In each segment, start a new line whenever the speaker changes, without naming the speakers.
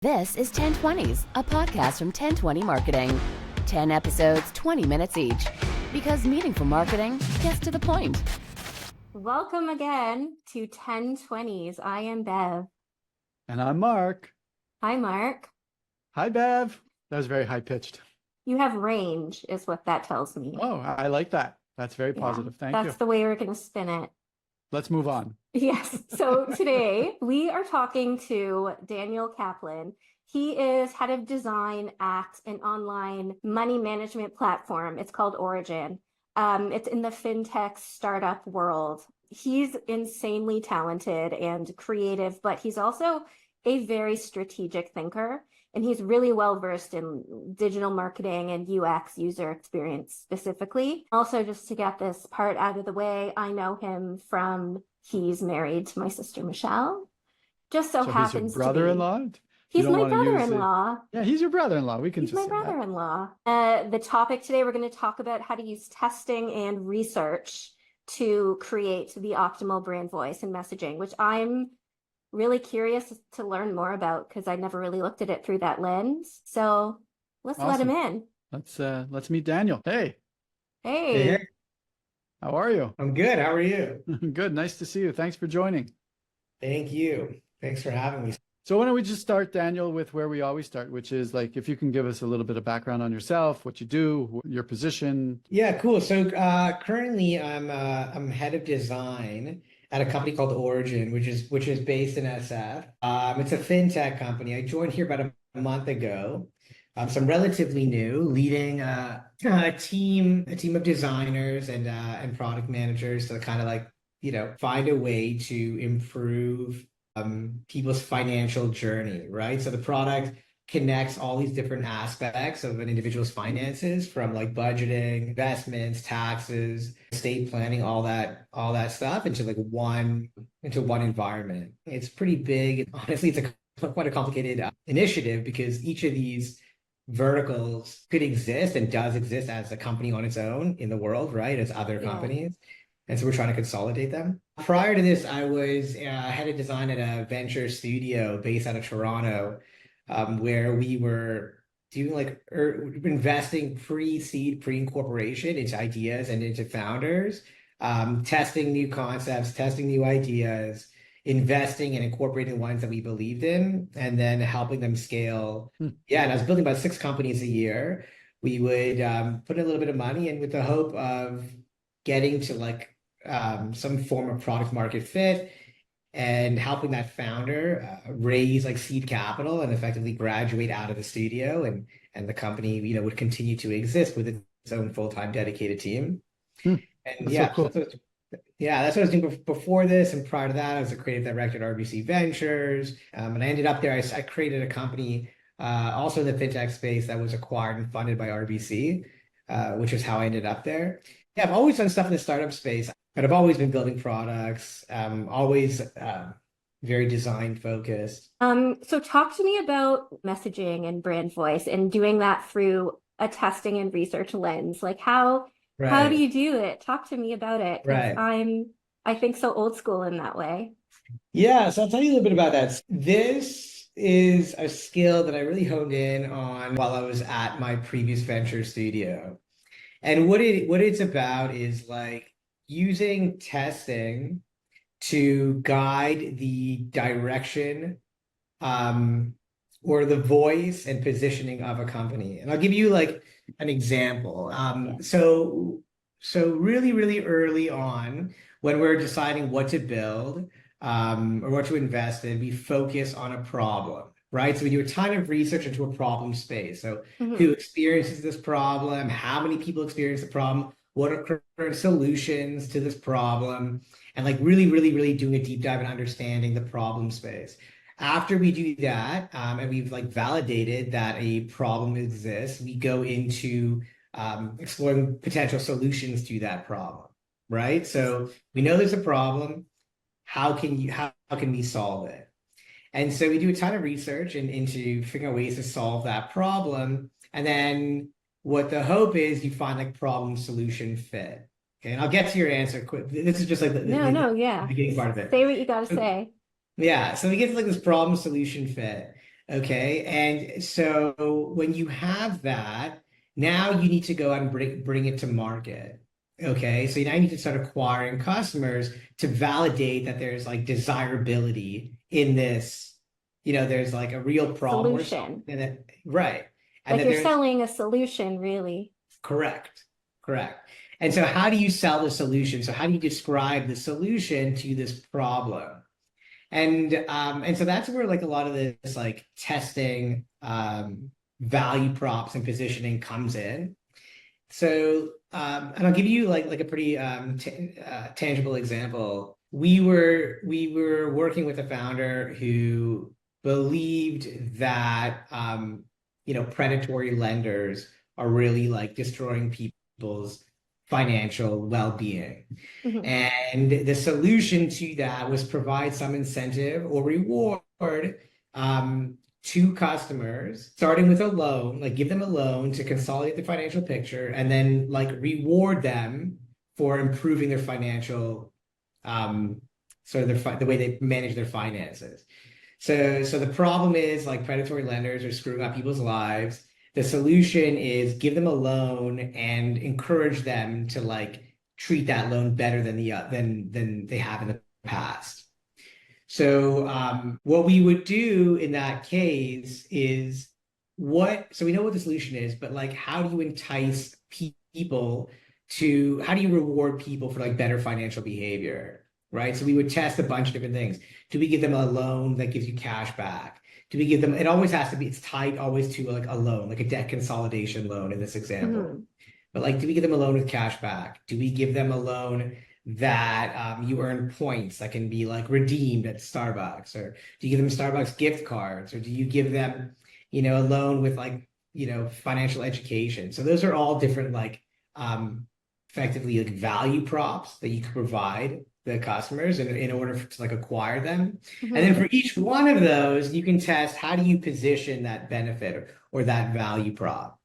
This is 1020s, a podcast from 1020 Marketing. 10 episodes, 20 minutes each. Because meaningful marketing gets to the point.
Welcome again to 1020s. I am Bev.
And I'm Mark.
Hi, Mark.
Hi, Bev. That was very high-pitched.
You have range, is what that tells me.
Oh, I like that. That's very positive. Thank you.
That's the way we're going to spin it.
Let's move on.
Yes. So today we are talking to Daniel Kaplan. He is head of design at an online money management platform. It's called Origin. It's in the fintech startup world. He's insanely talented and creative, but he's also a very strategic thinker. And he's really well versed in digital marketing and UX, user experience specifically. Also, just to get this part out of the way, I know him from he's married to my sister Michelle. Just so happens
he's your brother-in-law?
He's my brother-in-law.
Yeah, he's your brother-in-law. We can
He's
just
my
say
brother-in-law. The topic today, we're going to talk about how to use testing and research to create the optimal brand voice and messaging, which I'm really curious to learn more about because I never really looked at it through that lens. So let's let him in.
Let's meet Daniel. Hey.
Hey.
How are you?
I'm good. How are you?
Good. Nice to see you. Thanks for joining.
Thank you. Thanks for having me.
So why don't we just start, Daniel, with where we always start, which is like if you can give us a little bit of background on yourself, what you do, your position.
Yeah, cool. So currently I'm head of design at a company called Origin, which is based in SF. It's a fintech company. I joined here about a month ago. So I'm relatively new, leading a team of designers and product managers to kind of like, find a way to improve people's financial journey, right? So the product connects all these different aspects of an individual's finances, from like budgeting, investments, taxes, estate planning, all that stuff into one environment. It's pretty big. Honestly, it's quite a complicated initiative because each of these verticals could exist and does exist as a company on its own in the world, right? As other companies. And so we're trying to consolidate them. Prior to this, I was head of design at a venture studio based out of Toronto, where we were doing investing pre-seed, pre-incorporation into ideas and into founders, testing new concepts, testing new ideas, investing and incorporating the ones that we believed in, and then helping them scale. Yeah, and I was building about 6 companies a year. We would put in a little bit of money and with the hope of getting to some form of product market fit and helping that founder raise seed capital and effectively graduate out of the studio, and the company would continue to exist with its own full-time dedicated team. And
that's so cool.
That's what I was doing before this, and prior to that I was a creative director at RBC Ventures, and I ended up there. I created a company also in the fintech space that was acquired and funded by RBC, which is how I ended up there. Yeah, I've always done stuff in the startup space, but I've always been building products, always very design focused.
So talk to me about messaging and brand voice and doing that through a testing and research lens. How do you do it? Talk to me about it.
Right.
I think so old school in that way.
Yeah, so I'll tell you a little bit about that. This is a skill that I really honed in on while I was at my previous venture studio. And what it's about is using testing to guide the direction or the voice and positioning of a company. And I'll give you an example. So really, really early on, when we're deciding what to build or what to invest in, we focus on a problem. Right. So we do a ton of research into a problem space. So who experiences this problem? How many people experience the problem? What are current solutions to this problem? And really, really, really doing a deep dive and understanding the problem space. After we do that, and we've validated that a problem exists, we go into exploring potential solutions to that problem. Right. So we know there's a problem. How can we solve it? And so we do a ton of research into figuring out ways to solve that problem. And then what the hope is, you find problem solution fit. Okay, and I'll get to your answer quick. This is just the beginning part of it.
Say what you got to say.
Yeah, so we get to this problem solution fit. Okay. And so when you have that, now you need to go out and bring it to market. Okay. So now you need to start acquiring customers to validate that there's like desirability in this, there's like a real problem or
Solution.
something right. And
Like
that
you're selling a solution, really.
correct. Correct. And so how do you sell the solution? So how do you describe the solution to this problem? And so that's where like a lot of this like testing, value props and positioning comes in. So and I'll give you like a pretty tangible example. We were working with a founder who believed that predatory lenders are really like destroying people's financial well-being.
Mhm.
And the solution to that was provide some incentive or reward to customers, starting with a loan, like give them a loan to consolidate the financial picture, and then like reward them for improving their financial, sort of the way they manage their finances. So the problem is like predatory lenders are screwing up people's lives. The solution is give them a loan and encourage them to like treat that loan better than than they have in the past. So what we would do in that case is so we know what the solution is, but like how do you entice people how do you reward people for like better financial behavior, right? So we would test a bunch of different things. Do we give them a loan that gives you cash back? Do we give them, it always has to be, it's tied always to like a loan, like a debt consolidation loan in this example.
Mhm.
But like, do we give them a loan with cash back? Do we give them a loan that you earn points that can be like redeemed at Starbucks? Or do you give them Starbucks gift cards? Or do you give them, a loan with like, financial education? So those are all different, like effectively like value props that you could provide the customers in order to like acquire them.
Mhm.
And then for each one of those, you can test how do you position that benefit or that value prop.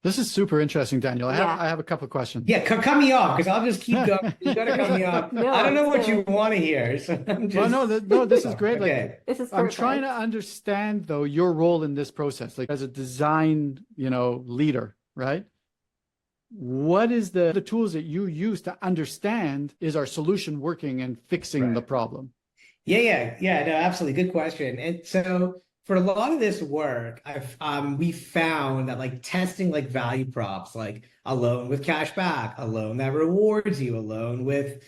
This is super interesting, Daniel.
Yeah.
I have a couple of questions.
Yeah, cut me off because I'll just keep going. You gotta cut me off.
No,
I don't know
it's
what you
good.
want to hear. So I'm just...
Well, no, this is great.
Okay.
Like,
This is
I'm
perfect.
trying to understand though your role in this process, like as a design, leader, right? What is the tools that you use to understand is our solution working and fixing the problem?
Yeah. No, absolutely. Good question. And so for a lot of this work, we found that like testing like value props, like a loan with cash back, a loan that rewards you, a loan with,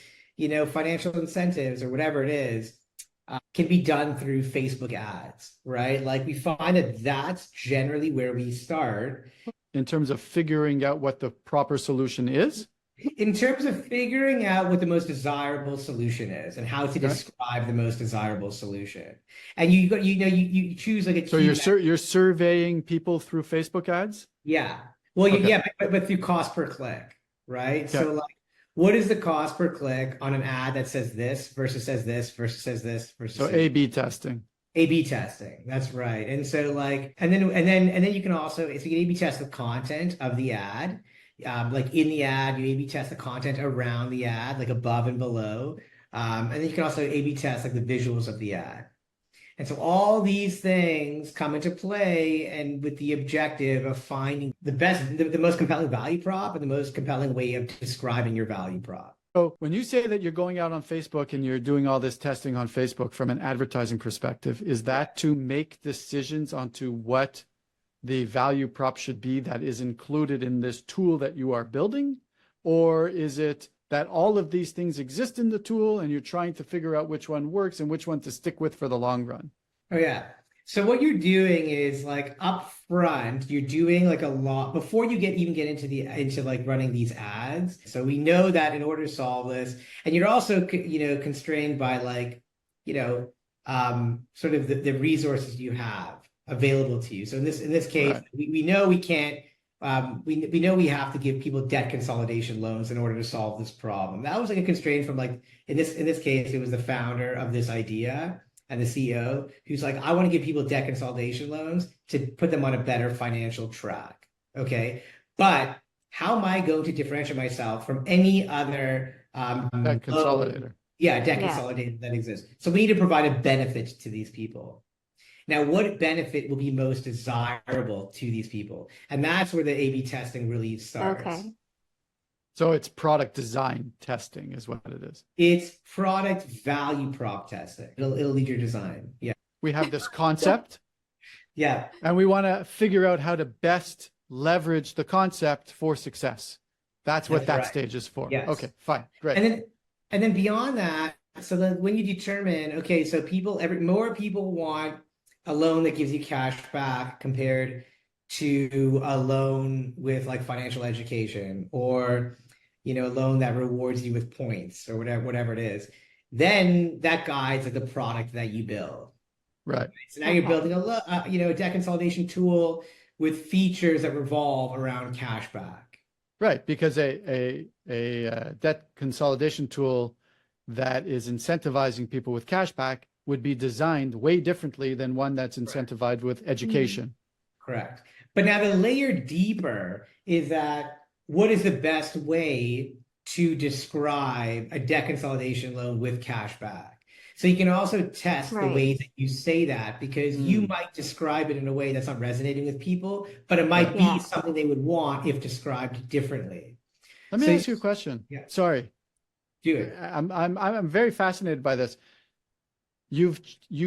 financial incentives or whatever it is, can be done through Facebook ads, right? Like we find that that's generally where we start.
In terms of figuring out what the proper solution is?
In terms of figuring out what the most desirable solution is and how to describe the most desirable solution. And you choose like a
So you're surveying people through Facebook ads?
Yeah. Well,
Okay.
yeah, but through cost per click, right?
Okay.
So like, what is the cost per click on an ad that says this versus says this versus says this versus
So A/B testing.
A/B testing. That's right. And so like, and then you can also, if you can A/B test the content of the ad, like in the ad, you A/B test the content around the ad, like above and below. And then you can also A/B test like the visuals of the ad. And so all these things come into play and with the objective of finding the most compelling value prop and the most compelling way of describing your value prop.
So when you say that you're going out on Facebook and you're doing all this testing on Facebook from an advertising perspective, is that to make decisions onto what the value prop should be that is included in this tool that you are building? Or is it that all of these things exist in the tool and you're trying to figure out which one works and which one to stick with for the long run?
Oh, yeah. So what you're doing is like up front, you're doing like a lot before you even get into like running these ads. So we know that in order to solve this, and you're also constrained by like sort of the resources you have available to you. So in this case,
Right.
we know we can't. We know we have to give people debt consolidation loans in order to solve this problem. That was like a constraint from like in this case, it was the founder of this idea and the CEO who's like, I want to give people debt consolidation loans to put them on a better financial track. Okay. But how am I going to differentiate myself from any other
That consolidator.
debt consolidator that exists? So we need to provide a benefit to these people. Now, what benefit will be most desirable to these people? And that's where the A/B testing really starts.
Okay.
So it's product design testing is what it is.
It's product value prop testing. It'll lead your design. Yeah.
We have this concept
Yeah.
and we want to figure out how to best leverage the concept for success. That's what that
right.
stage is for.
Yes.
Okay, fine, great.
And then beyond that, so then when you determine, okay, so more people want a loan that gives you cash back compared to a loan with like financial education, or a loan that rewards you with points or whatever it is, then that guides like the product that you build.
Right.
So now you're building a debt consolidation tool with features that revolve around cashback.
Right, because a debt consolidation tool that is incentivizing people with cashback would be designed way differently than one that's incentivized with education.
Correct. But now the layer deeper is that what is the best way to describe a debt consolidation loan with cashback? So you can also test the ways that you say that, because you might describe it in a way that's not resonating with people, but it might be something they would want if described differently.
Let me ask you a question.
Yeah.
Sorry.
Do it.
I'm very fascinated by this. You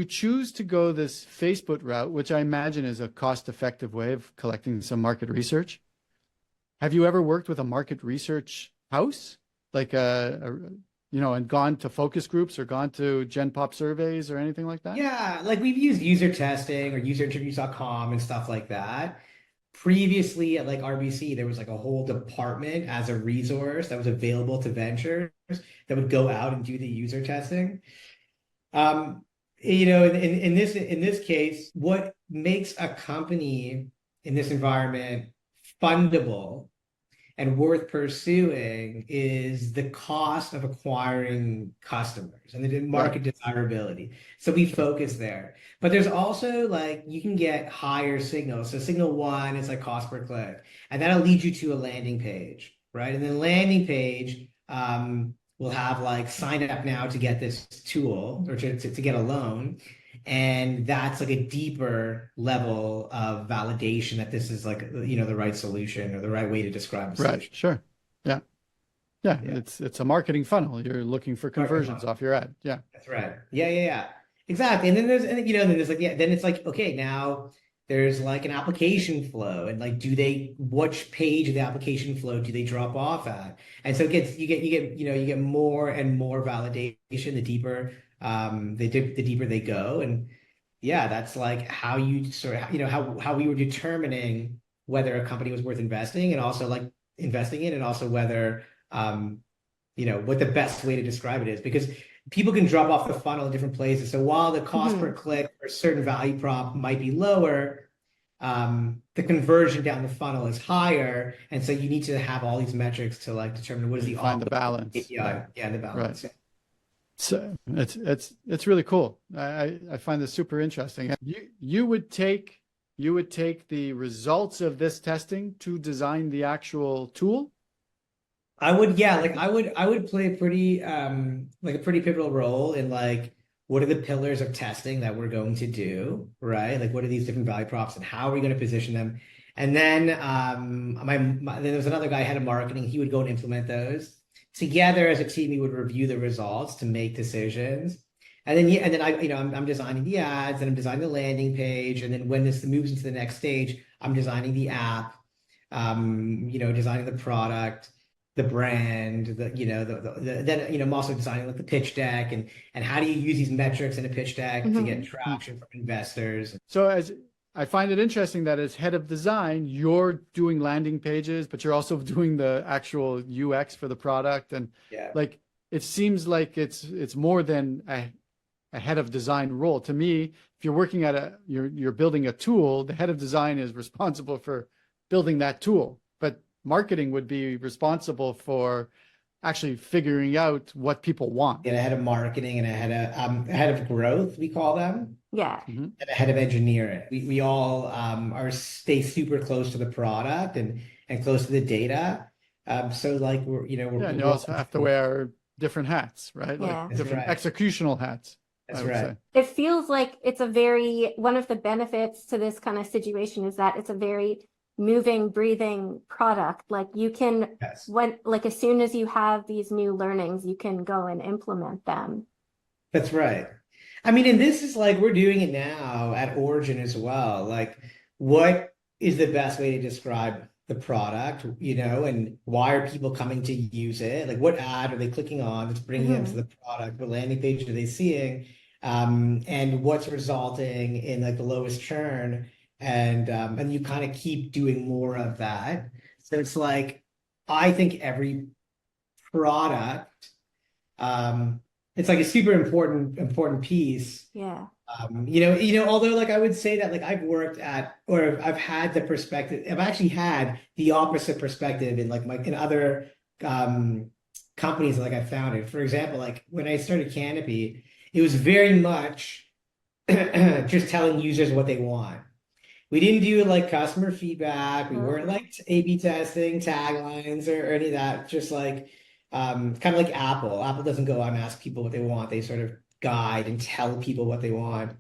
choose to go this Facebook route, which I imagine is a cost-effective way of collecting some market research. Have you ever worked with a market research house, like and gone to focus groups or gone to Gen Pop surveys or anything like that?
Yeah, like we've used user testing or userinterviews.com and stuff like that. Previously at like RBC, there was like a whole department as a resource that was available to ventures that would go out and do the user testing. In this case, what makes a company in this environment fundable and worth pursuing is the cost of acquiring customers and the market desirability. So we focus there. But there's also like, you can get higher signals. So signal one is like cost per click, and that'll lead you to a landing page, right? And then landing page will have like sign up now to get this tool or to get a loan. And that's like a deeper level of validation that this is like, the right solution or the right way to describe the solution.
Right, sure. Yeah. It's a marketing funnel. You're looking for conversions off your ad. Yeah.
That's right. Yeah. Exactly. And then then it's like, okay, now there's like an application flow, and like, which page of the application flow do they drop off at? And so you get more and more validation the deeper the deeper they go. And that's like how you sort of, how we were determining whether a company was worth investing, and also like investing in, and also whether what the best way to describe it is, because people can drop off the funnel in different places. So while the cost per click for a certain value prop might be lower, the conversion down the funnel is higher. And so you need to have all these metrics to like determine what is the
find the balance.
Yeah, the balance.
Right. So it's really cool. I find this super interesting. You would take the results of this testing to design the actual tool?
I would play a pretty pivotal role in like, what are the pillars of testing that we're going to do, right? Like, what are these different value props and how are we going to position them? And then then there was another guy, head of marketing. He would go and implement those. Together as a team, we would review the results to make decisions. And then I'm designing the ads, and I'm designing the landing page. And then when this moves into the next stage, I'm designing the app, designing the product, the brand, then I'm also designing like the pitch deck, and how do you use these metrics in a pitch deck to get traction from investors.
So as I find it interesting that as head of design, you're doing landing pages, but you're also doing the actual UX for the product. And like, it seems like it's more than a head of design role. To me, if you're working at you're building a tool, the head of design is responsible for building that tool, but marketing would be responsible for actually figuring out what people want.
And a head of marketing and a head of growth, we call them.
Yeah.
And a head of engineering. We all stay super close to the product and close to the data. So like we're
and you also have to wear different hats, right? Like different executional hats.
That's
I would
right.
say.
It feels like it's one of the benefits to this kind of situation is that it's a very moving, breathing product. Like you can,
Yes.
as soon as you have these new learnings, you can go and implement them.
That's right. I mean, and this is like we're doing it now at Origin as well. Like, what is the best way to describe the product, and why are people coming to use it? Like, what ad are they clicking on that's bringing them to the product? What landing page are they seeing? And what's resulting in like the lowest churn? And you kind of keep doing more of that. So it's like, I think every product, it's like a super important piece.
Yeah.
Although like I would say that like I've worked at, or I've had the perspective, I've actually had the opposite perspective in like in other companies like I founded. For example, like when I started Canopy, it was very much just telling users what they want. We didn't do like customer feedback. We weren't like A/B testing taglines or any of that. Just like kind of like Apple. Apple doesn't go out and ask people what they want. They sort of guide and tell people what they want.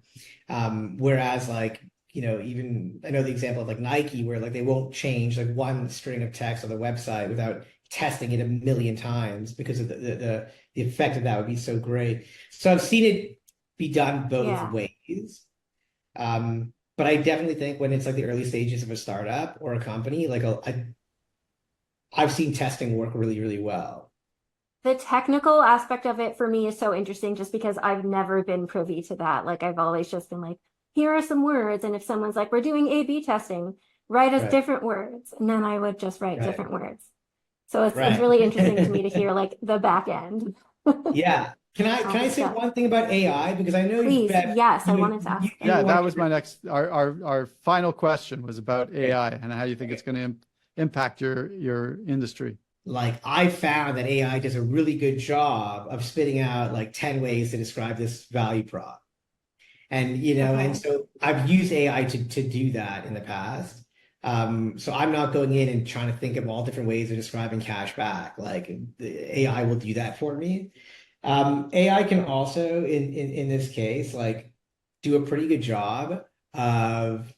Whereas like, even I know the example of like Nike, where like they won't change like one string of text on the website without testing it a million times because of the effect of that would be so great. So I've seen it be done both ways. But I definitely think when it's like the early stages of a startup or a company, like I've seen testing work really, really well.
The technical aspect of it for me is so interesting just because I've never been privy to that. Like I've always just been like, here are some words. And if someone's like, we're doing A/B testing, write us different words. And then I would just write different words. So it's really interesting to me to hear like the back end.
Yeah. Can I say one thing about AI? Because I know
Please, yes, I wanted to ask.
Yeah, that was my next, our final question was about AI and how you think it's going to impact your industry.
Like I found that AI does a really good job of spitting out like 10 ways to describe this value prop. And, and so I've used AI to do that in the past. So I'm not going in and trying to think of all different ways of describing cash back. Like the AI will do that for me. AI can also, in this case, like do a pretty good job of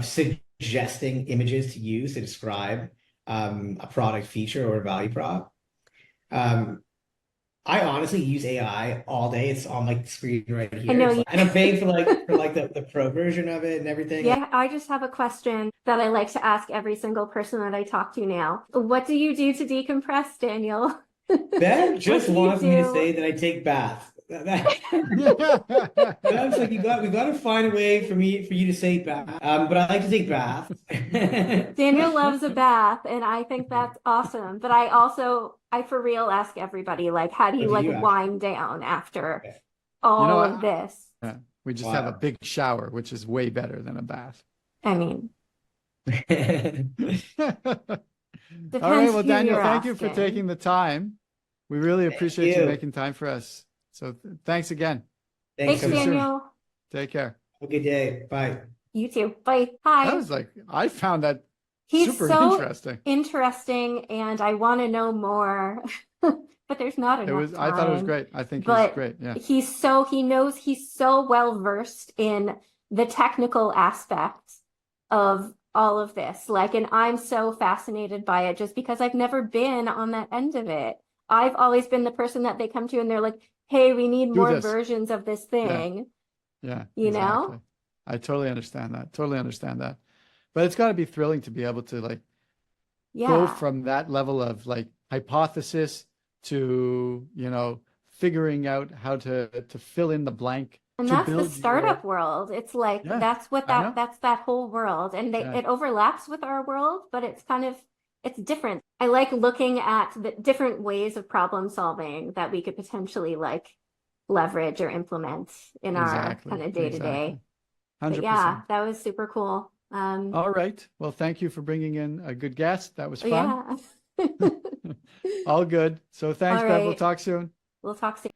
suggesting images to use to describe a product feature or a value prop. I honestly use AI all day. It's on my screen right here.
I know
and I'm paying for the pro version of it and everything.
Yeah, I just have a question that I like to ask every single person that I talk to now. What do you do to decompress, Daniel?
Ben just wants me to say that I take baths. That's like we got to find a way for you to say bath. But I like to take baths.
Daniel loves a bath, and I think that's awesome. But I for real ask everybody, like, how do you wind down after all of this?
Yeah, we just have a big shower, which is way better than a bath.
I mean,
all right, well, Daniel, thank you for taking the time. We really appreciate you making time for us. So thanks again.
Thanks, Daniel.
Take care.
Have a good day. Bye.
You too. Bye. Hi.
I found that
He's
super
so
interesting.
Interesting, and I want to know more, but there's not enough time.
I thought it was great. I think he's great. Yeah.
He's so well versed in the technical aspects of all of this. And I'm so fascinated by it just because I've never been on that end of it. I've always been the person that they come to and they're like, hey, we need more versions of this thing.
Yeah.
You
exactly.
know?
I totally understand that. But it's got to be thrilling to be able to go from that level of hypothesis to, figuring out how to fill in the blank.
And that's the startup world. It's that's that whole world. And it overlaps with our world, but it's it's different. I like looking at the different ways of problem solving that we could potentially leverage or implement in our kind of day to day.
100%.
Yeah, that was super cool.
All right. Well, thank you for bringing in a good guest. That was fun.
Yeah.
All good. So thanks, Bev. We'll talk soon.
We'll talk soon.